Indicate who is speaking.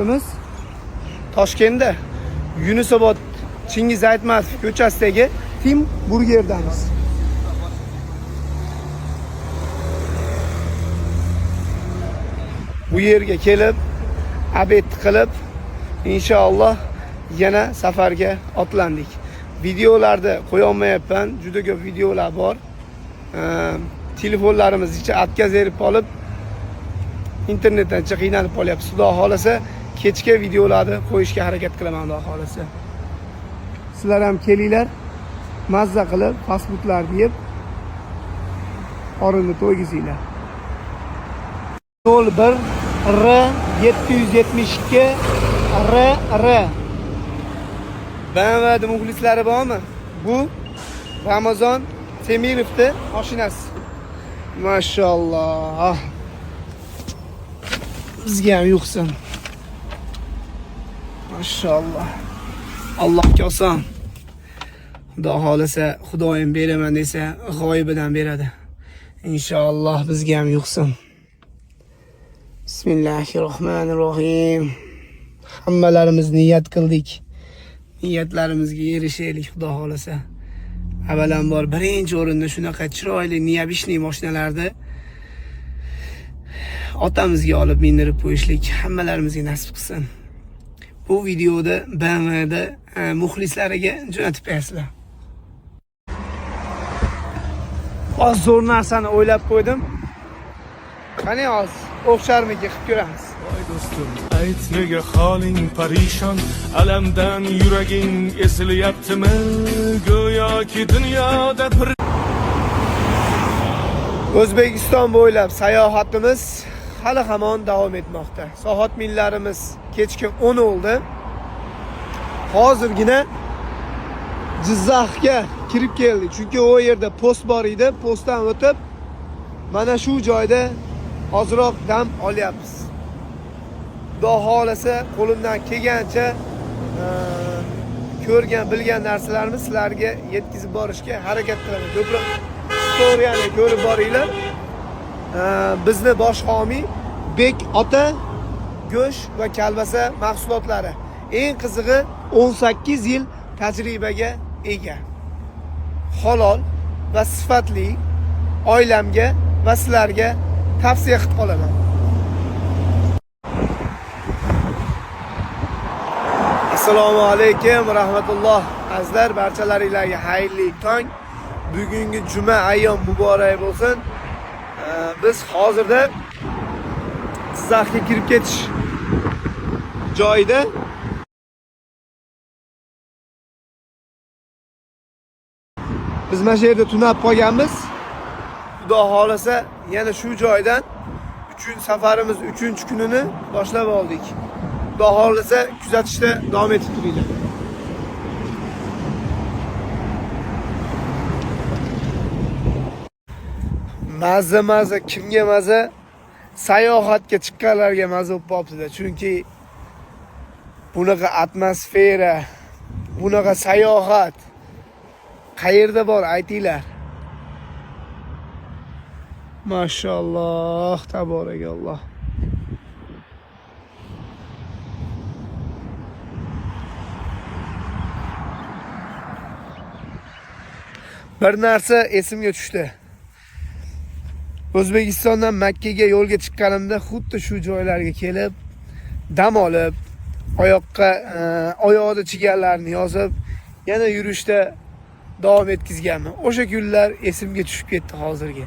Speaker 1: vaqtimiz Toshkentda Yunusobod Chingiz Aytmatov ko'chasidagi Tim Burgerdamiz. Bu yerga kelib, obed qilib, inshaalloh yana safarga otlandik. Videolarda qo'ya olmayapman, juda ko'p videolar bor. Telefonlarimiz ichi atkazib olib, internetdan qiynalib qolyapmiz. Xudo xolasa, kechga videolarni qo'yishga harakat qilaman, Xudo xolasa. Sizlar ham kelinglar, mazza qilib, fast-foodlar yeb, qorinni to'ygizinglar. 01 R 772 R BMW muxlislari bormi? Bu Ramazon Temirovning mashinasi. Mashalloh. Bizga ham yo'qsin. Mashalloh. Allohga oson. Xudo xolasa, Xudoyim beraman desa, g'oyibidan beradi. Inshaalloh bizga ham yo'qsin. Bismillahirrohmanirrohim. Hammalarimiz niyat qildik. Niyatlarimizga erishaylik, Xudo xolasa. Avvalambor birinchi o'rinda shunaqa chiroyli Niyabishniy mashinalarni otamizga olib mindirib qo'yishlik hammalarimizga nasib qilsin. Bu videoda BMWda muxlislariga jo'natib qo'yasizlar. Oz zo'r narsani o'ylab qo'ydim. Qani oz o'xsharmiki qilib ko'ramiz.
Speaker 2: Voy do'stim, ayt nega holing parishon, alamdan yuraging esilyaptimi? Go'yoki dunyoda bir
Speaker 1: O'zbekiston bo'ylab sayohatimiz hali hamon davom etmoqda. Soat millarimiz kechki 10 oldi. Hozirgina Jizzaxga kirib keldi. Chunki o yerda post bor edi. Postdan o'tib mana shu joyda ozroq dam olyapmiz. Xudo xolasa qo'limdan kelgancha ko'rgan, bilgan narsalarimni sizlarga yetkazib borishga harakat qilaman. Ko'proq istoriyani ko'rib boringlar. Bizni bosh homiy Bek ota go'sht va kalbasa mahsulotlari. Eng qizig'i 18 yil tajribaga ega. Halol va sifatli oilamga va sizlarga tavsiya qilib qolaman. Assalomu alaykum va rahmatulloh. Azizlar, barchalaringizga xayrli tong. Bugungi juma ayyom muborak bo'lsin. Biz hozirda Jizzaxga kirib ketish joyida biz mana shu yerda tunab qolganmiz. Xudo xolasa yana shu joydan safarimiz 3-kunini boshlab oldik. Xudo xolasa kuzatishda davom etib turinglar. Maza kimga maza? Sayohatga chiqqanlarga maza bo'lib qolibdi. Chunki bunaqa atmosfera, bunaqa sayohat qayerda bor aytinglar. Mashalloh, tabarakalloh. Bir narsa esimga tushdi. O'zbekistondan Makkaga yo'lga chiqqanimda xuddi shu joylarga kelib, dam olib, oyoqda chiganlarni yozib, yana yurishda davom etkizganman. O'sha kunlar esimga tushib ketdi hozirga.